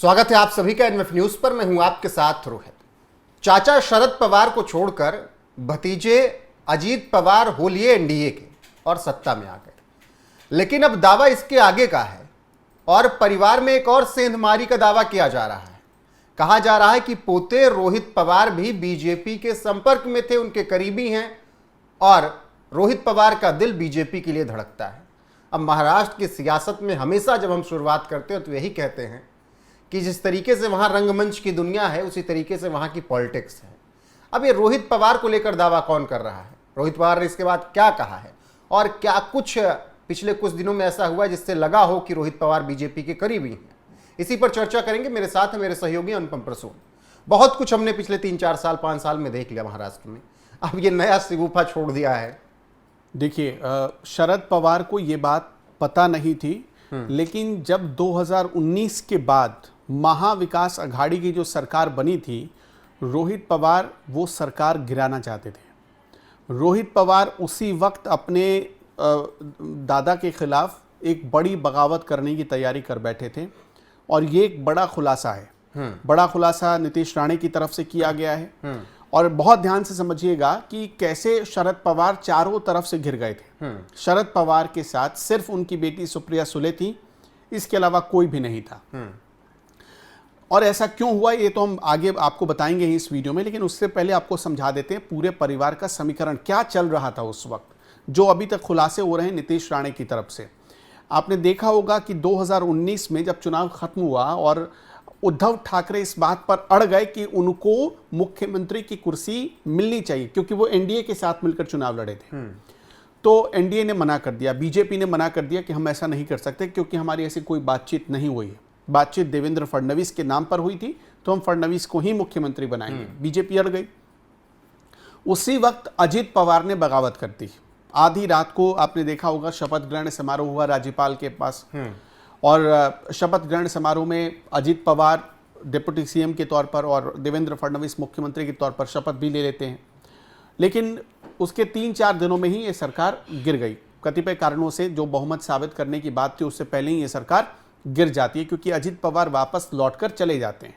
स्वागत है आप सभी का एनएफ न्यूज पर। मैं हूं आपके साथ रोहित। चाचा शरद पवार को छोड़कर भतीजे अजीत पवार होलिये एनडीए के और सत्ता में आ गए, लेकिन अब दावा इसके आगे का है और परिवार में एक और सेंधमारी का दावा किया जा रहा है। कहा जा रहा है कि पोते रोहित पवार भी बीजेपी के संपर्क में थे, उनके करीबी हैं और रोहित पवार का दिल बीजेपी के लिए धड़कता है। अब महाराष्ट्र की सियासत में हमेशा जब हम शुरुआत करते हैं तो यही कहते हैं कि जिस तरीके से वहां रंगमंच की दुनिया है उसी तरीके से वहां की पॉलिटिक्स है। अब ये रोहित पवार को लेकर दावा कौन कर रहा है, रोहित पवार ने इसके बाद क्या कहा है और क्या कुछ पिछले कुछ दिनों में ऐसा हुआ जिससे लगा हो कि रोहित पवार बीजेपी के करीबी हैं, इसी पर चर्चा करेंगे। मेरे साथ है मेरे सहयोगी अनुपम प्रसून। बहुत कुछ हमने पिछले 3-4 साल 5 साल में देख लिया महाराष्ट्र में, अब ये नया सिगुफा छोड़ दिया है। देखिए, शरद पवार को ये बात पता नहीं थी, लेकिन जब 2019 के बाद महाविकास अघाड़ी की जो सरकार बनी थी, रोहित पवार वो सरकार गिराना चाहते थे। रोहित पवार उसी वक्त अपने दादा के खिलाफ एक बड़ी बगावत करने की तैयारी कर बैठे थे और ये एक बड़ा खुलासा है। बड़ा खुलासा नीतीश राणे की तरफ से किया गया है और बहुत ध्यान से समझिएगा कि कैसे शरद पवार चारों तरफ से घिर गए थे। शरद पवार के साथ सिर्फ उनकी बेटी सुप्रिया सुले थी, इसके अलावा कोई भी नहीं था। और ऐसा क्यों हुआ ये तो हम आगे आपको बताएंगे ही इस वीडियो में, लेकिन उससे पहले आपको समझा देते हैं पूरे परिवार का समीकरण क्या चल रहा था उस वक्त, जो अभी तक खुलासे हो रहे हैं नीतीश राणे की तरफ से। आपने देखा होगा कि 2019 में जब चुनाव खत्म हुआ और उद्धव ठाकरे इस बात पर अड़ गए कि उनको मुख्यमंत्री की कुर्सी मिलनी चाहिए, क्योंकि वो एनडीए के साथ मिलकर चुनाव लड़े थे। तो एनडीए ने मना कर दिया, बीजेपी ने मना कर दिया कि हम ऐसा नहीं कर सकते, क्योंकि हमारी ऐसी कोई बातचीत नहीं हुई है। बातचीत देवेंद्र फडणवीस के नाम पर हुई थी, तो हम फडणवीस को ही मुख्यमंत्री बनाएंगे। बीजेपी अड़ गई। उसी वक्त अजीत पवार ने बगावत कर दी। आधी रात को आपने देखा होगा शपथ ग्रहण समारोह हुआ राज्यपाल के पास, और शपथ ग्रहण समारोह में अजीत पवार डिप्टी सीएम के तौर पर और देवेंद्र फडणवीस मुख्यमंत्री के तौर पर शपथ भी ले लेते हैं। लेकिन उसके 3-4 दिनों में ही ये सरकार गिर गई, कतिपय कारणों से। जो बहुमत साबित करने की बात थी उससे पहले ही ये सरकार गिर जाती है, क्योंकि अजीत पवार वापस लौटकर चले जाते हैं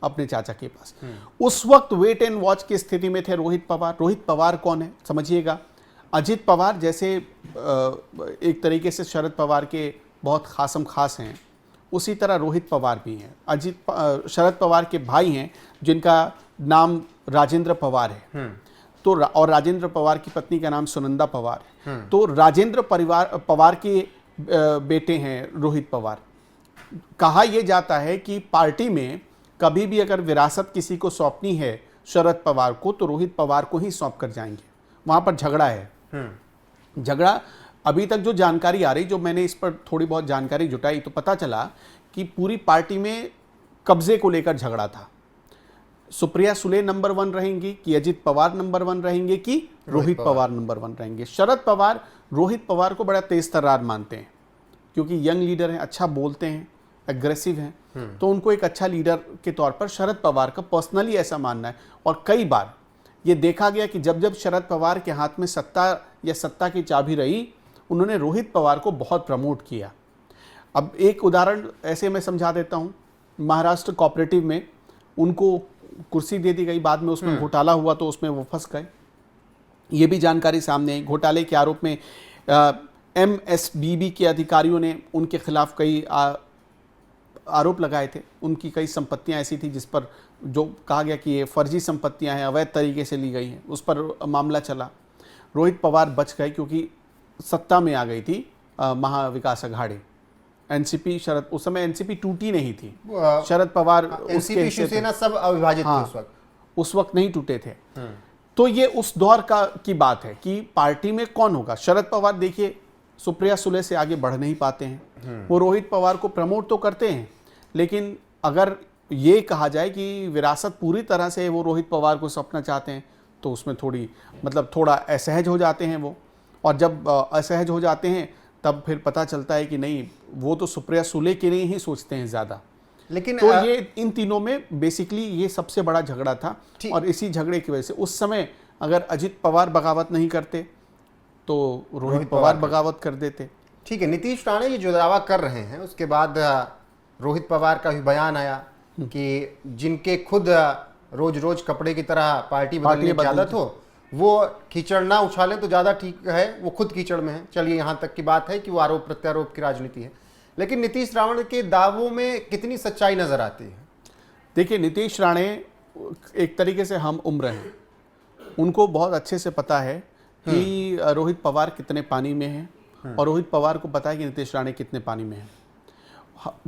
अपने चाचा के पास। उस वक्त वेट एंड वॉच की स्थिति में थे रोहित पवार। रोहित पवार कौन है समझिएगा। अजीत पवार जैसे एक तरीके से शरद पवार के बहुत खासम खास हैं, उसी तरह रोहित पवार भी हैं। शरद पवार के भाई हैं जिनका नाम राजेंद्र पवार है, तो और राजेंद्र पवार की पत्नी का नाम सुनंदा पवार है। तो राजेंद्र पवार के बेटे हैं रोहित पवार। कहा यह जाता है कि पार्टी में कभी भी अगर विरासत किसी को सौंपनी है शरद पवार को, तो रोहित पवार को ही सौंप कर जाएंगे। वहां पर झगड़ा है। झगड़ा अभी तक जो जानकारी आ रही, जो मैंने इस पर थोड़ी बहुत जानकारी जुटाई, तो पता चला कि पूरी पार्टी में कब्जे को लेकर झगड़ा था। सुप्रिया सुले नंबर 1 रहेंगी कि अजीत पवार नंबर 1 रहेंगे कि रोहित पवार नंबर 1 रहेंगे। शरद पवार रोहित पवार को बड़ा तेज तर्रार मानते हैं, क्योंकि यंग लीडर हैं, अच्छा बोलते हैं, एग्रेसिव हैं, तो उनको एक अच्छा लीडर के तौर पर शरद पवार का पर्सनली ऐसा मानना है। और कई बार ये देखा गया कि जब जब शरद पवार के हाथ में सत्ता या सत्ता की चाबी रही, उन्होंने रोहित पवार को बहुत प्रमोट किया। अब एक उदाहरण ऐसे मैं समझा देता हूँ। महाराष्ट्र कोऑपरेटिव में उनको कुर्सी दे दी गई, बाद में उसमें घोटाला हुआ तो उसमें वो फंस गए। ये भी जानकारी सामने आई। घोटाले के आरोप में एमएसबीबी के अधिकारियों ने उनके खिलाफ कई आरोप लगाए थे। उनकी कई संपत्तियां ऐसी थी जिस पर जो कहा गया कि ये फर्जी संपत्तियां हैं, अवैध तरीके से ली गई हैं, उस पर मामला चला। रोहित पवार बच गए क्योंकि सत्ता में आ गई थी महाविकास अघाड़ी। एनसीपी शरद, उस समय एनसीपी टूटी नहीं थी। शरद पवार उसके शिवसेना सब अविभाजित थे उस वक्त नहीं टूटे थे। तो ये उस दौर की बात है कि पार्टी में कौन होगा। शरद पवार देखिए सुप्रिया सुले से आगे बढ़ नहीं पाते हैं। वो रोहित पवार को प्रमोट तो करते हैं, लेकिन अगर ये कहा जाए कि विरासत पूरी तरह से वो रोहित पवार को सौंपना चाहते हैं, तो उसमें थोड़ा असहज हो जाते हैं वो। और जब असहज हो जाते हैं तब फिर पता चलता है कि नहीं, वो तो सुप्रिया सुले के लिए ही सोचते हैं ज़्यादा। लेकिन तो ये इन तीनों में बेसिकली ये सबसे बड़ा झगड़ा था। और इसी झगड़े की वजह से उस समय अगर अजीत पवार बगावत नहीं करते तो रोहित पवार बगावत कर देते। ठीक है, नीतीश राणे ये जो दावा कर रहे हैं उसके बाद रोहित पवार का भी बयान आया कि जिनके खुद रोज रोज कपड़े की तरह पार्टी बदलने की आदत हो वो कीचड़ ना उछालें तो ज़्यादा ठीक है, वो खुद कीचड़ में है। चलिए यहाँ तक की बात है कि वो आरोप प्रत्यारोप की राजनीति है, लेकिन नीतीश राणे के दावों में कितनी सच्चाई नजर आती है? देखिए, नीतीश राणे एक तरीके से हम उम्र हैं, उनको बहुत अच्छे से पता है कि रोहित पवार कितने पानी में हैं और रोहित पवार को पता है कि नीतीश राणे कितने पानी में हैं।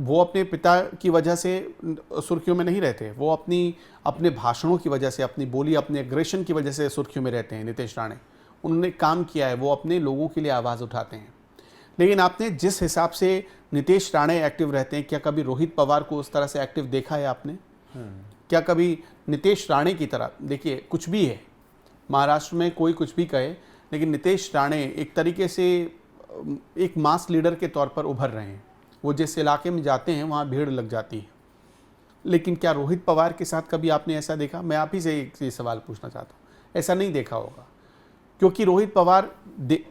वो अपने पिता की वजह से सुर्खियों में नहीं रहते, वो अपने भाषणों की वजह से, अपनी बोली, अपने एग्रेशन की वजह से सुर्खियों में रहते हैं। नीतीश राणे, उन्होंने काम किया है, वो अपने लोगों के लिए आवाज़ उठाते हैं। लेकिन आपने जिस हिसाब से नीतीश राणे एक्टिव रहते हैं, क्या कभी रोहित पवार को उस तरह से एक्टिव देखा है आपने? क्या कभी नीतीश राणे की तरह? देखिए, कुछ भी है, महाराष्ट्र में कोई कुछ भी कहे, लेकिन नीतीश राणे एक तरीके से एक मास लीडर के तौर पर उभर रहे हैं। वो जिस इलाके में जाते हैं वहाँ भीड़ लग जाती है। लेकिन क्या रोहित पवार के साथ कभी आपने ऐसा देखा? मैं आप ही से एक सवाल पूछना चाहता हूँ। ऐसा नहीं देखा होगा, क्योंकि रोहित पवार,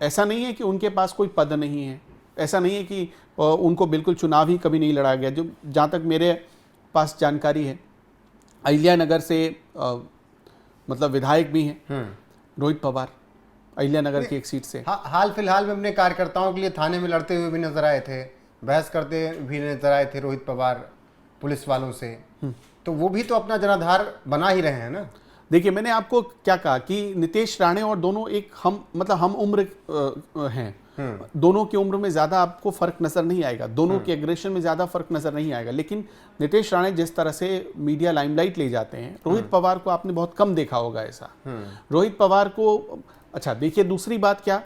ऐसा नहीं है कि उनके पास कोई पद नहीं है, ऐसा नहीं है कि उनको बिल्कुल चुनाव ही कभी नहीं लड़ा गया। जो जहाँ तक मेरे पास जानकारी है, अहिल्यानगर से मतलब विधायक भी हैं रोहित पवार, अहिल्यानगर की एक सीट से। हाल फिलहाल में अपने कार्यकर्ताओं के लिए थाने में लड़ते हुए भी नजर आए थे, बहस करते भी नजर आए थे रोहित पवार पुलिस वालों से। तो वो भी तो अपना जनाधार बना ही रहे हैं ना। देखिए, मैंने आपको क्या कहा कि नीतीश राणे और दोनों एक हम उम्र हैं। दोनों की उम्र में ज़्यादा आपको फ़र्क नज़र नहीं आएगा, दोनों के एग्रेशन में ज़्यादा फ़र्क नज़र नहीं आएगा। लेकिन नीतीश राणे जिस तरह से मीडिया लाइमलाइट ले जाते हैं, रोहित पवार को आपने बहुत कम देखा होगा ऐसा। रोहित पवार को, अच्छा देखिए, दूसरी बात क्या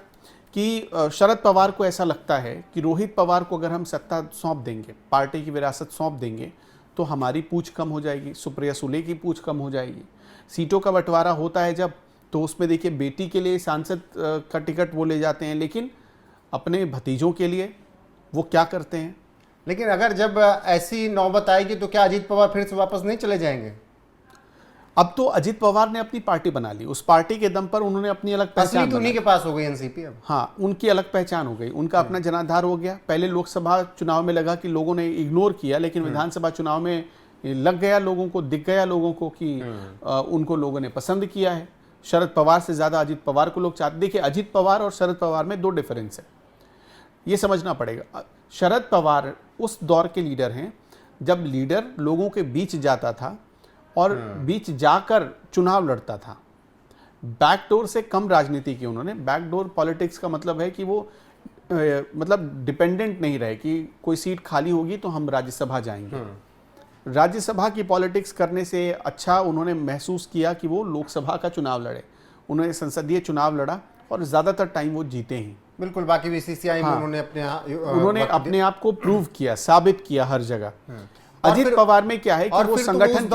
कि शरद पवार को ऐसा लगता है कि रोहित पवार को अगर हम सत्ता सौंप देंगे, पार्टी की विरासत सौंप देंगे, तो हमारी पूछ कम हो जाएगी, सुप्रिया सुले की पूछ कम हो जाएगी। सीटों का बंटवारा होता है जब, तो उसमें देखिए बेटी के लिए सांसद का टिकट वो ले जाते हैं, लेकिन अपने भतीजों के लिए वो क्या करते हैं? लेकिन अगर जब ऐसी नौबत आएगी तो क्या अजीत पवार फिर से वापस नहीं चले जाएंगे? अब तो अजीत पवार ने अपनी पार्टी बना ली, उस पार्टी के दम पर उन्होंने अपनी अलग पहचान तो उन्हीं के पास हो गई एनसीपी अब। हाँ, उनकी अलग पहचान हो गई, उनका अपना जनाधार हो गया। पहले लोकसभा चुनाव में लगा कि लोगों ने इग्नोर किया, लेकिन विधानसभा चुनाव में लग गया, लोगों को दिख गया लोगों को कि उनको लोगों ने पसंद किया है। शरद पवार से ज़्यादा अजीत पवार को लोग चाहते। देखिए, अजीत पवार और शरद पवार में दो डिफरेंस है, ये समझना पड़ेगा। शरद पवार उस दौर के लीडर हैं जब लीडर लोगों के बीच जाता था और बीच जाकर चुनाव लड़ता था। बैकडोर से कम राजनीति की उन्होंने। बैकडोर पॉलिटिक्स का मतलब है कि वो मतलब डिपेंडेंट नहीं रहे कि कोई सीट खाली होगी तो हम राज्यसभा जाएंगे। राज्यसभा की पॉलिटिक्स करने से अच्छा उन्होंने महसूस किया कि वो लोकसभा का चुनाव लड़े। उन्होंने संसदीय चुनाव लड़ा और ज़्यादातर टाइम वो जीते ही। बिल्कुल, बाकी बीसीसीआई में उन्होंने अपने आप को प्रूव किया, साबित किया हर जगह। अजीत पवार में क्या है कि वो संगठन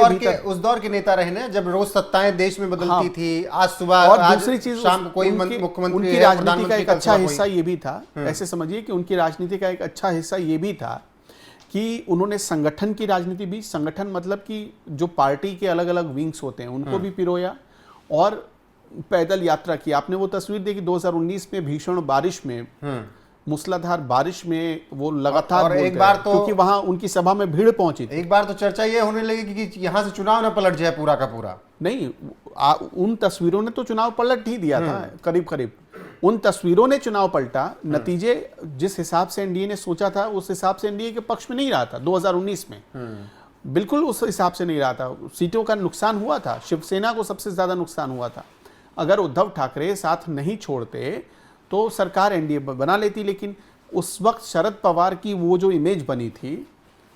उस दौर के नेता रहे ना जब रोज सत्ताएं देश में बदलती थी। आज सुबह और दूसरी चीज, शाम को कोई मुख्यमंत्री, उनकी राजनीति का एक अच्छा हिस्सा ये भी था, ऐसे समझिए कि उनकी राजनीति का एक अच्छा हिस्सा ये भी था कि उन्होंने संगठन की राजनीति भी, संगठन मतलब कि जो पार्टी के अलग अलग विंग्स होते हैं उनको भी पिरोया और पैदल यात्रा की। आपने वो तस्वीर देखी 2019 में भीषण बारिश में, मूसलाधार बारिश में वो लगातार और एक बार तो क्योंकि वहां उनकी सभा में भीड़ पहुंची थी। एक बार तो चर्चा ये होने लगी कि यहाँ से चुनाव ना पलट जाए पूरा का पूरा। नहीं, उन तस्वीरों ने तो चुनाव पलट ही दिया था करीब करीब। उन तस्वीरों ने चुनाव पलटा। नतीजे जिस हिसाब से एनडीए ने सोचा था उस हिसाब से एनडीए के पक्ष में नहीं रहा था 2019 में। बिल्कुल उस हिसाब से नहीं रहा था। सीटों का नुकसान हुआ था, शिवसेना को सबसे ज्यादा नुकसान हुआ था। अगर उद्धव ठाकरे साथ नहीं छोड़ते तो सरकार एनडीए बना लेती। लेकिन उस वक्त शरद पवार की वो जो इमेज बनी थी,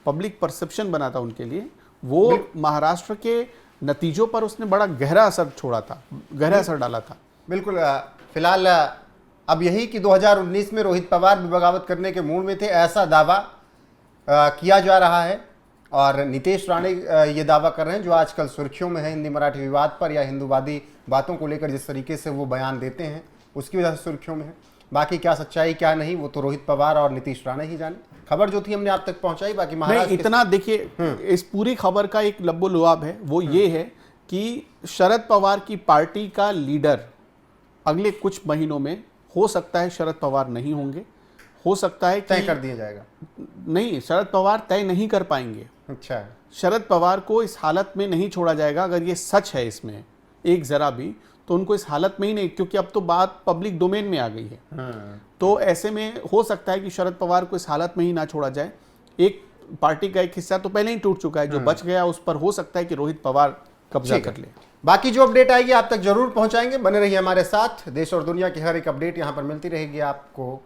पब्लिक परसेप्शन बना था उनके लिए, वो महाराष्ट्र के नतीजों पर उसने बड़ा गहरा असर छोड़ा था, गहरा असर डाला था। बिल्कुल। फिलहाल अब यही कि 2019 में रोहित पवार भी बगावत करने के मूड में थे, ऐसा दावा किया जा रहा है। और नीतीश राणे ये दावा कर रहे हैं, जो आजकल सुर्खियों में है हिंदी मराठी विवाद पर या हिंदूवादी बातों को लेकर जिस तरीके से वो बयान देते हैं उसकी वजह से सुर्खियों में है। बाकी क्या सच्चाई क्या नहीं वो तो रोहित पवार और नीतीश राणे ही जाने। खबर जो थी हमने आप तक पहुंचाई। बाकी महाराष्ट्र इतना देखिए, इस पूरी खबर का एक लब्बो लुआब है, वो ये है कि शरद पवार की पार्टी का लीडर अगले कुछ महीनों में हो सकता है शरद पवार नहीं होंगे, हो सकता है तय कि कर दिया जाएगा। नहीं, शरद पवार तय नहीं कर पाएंगे। अच्छा, शरद पवार को इस हालत में नहीं छोड़ा जाएगा। अगर ये सच है इसमें एक जरा भी, तो उनको इस हालत में ही नहीं, क्योंकि अब तो बात पब्लिक डोमेन में आ गई है। तो ऐसे में हो सकता है कि शरद पवार को इस हालत में ही ना छोड़ा जाए। एक पार्टी का एक हिस्सा तो पहले ही टूट चुका है, जो बच गया उस पर हो सकता है कि रोहित पवार कब्जा कर ले। बाकी जो अपडेट आएगी आप तक जरूर पहुंचाएंगे। बने रहिए हमारे साथ। देश और दुनिया की हर एक अपडेट यहां पर मिलती रहेगी आपको।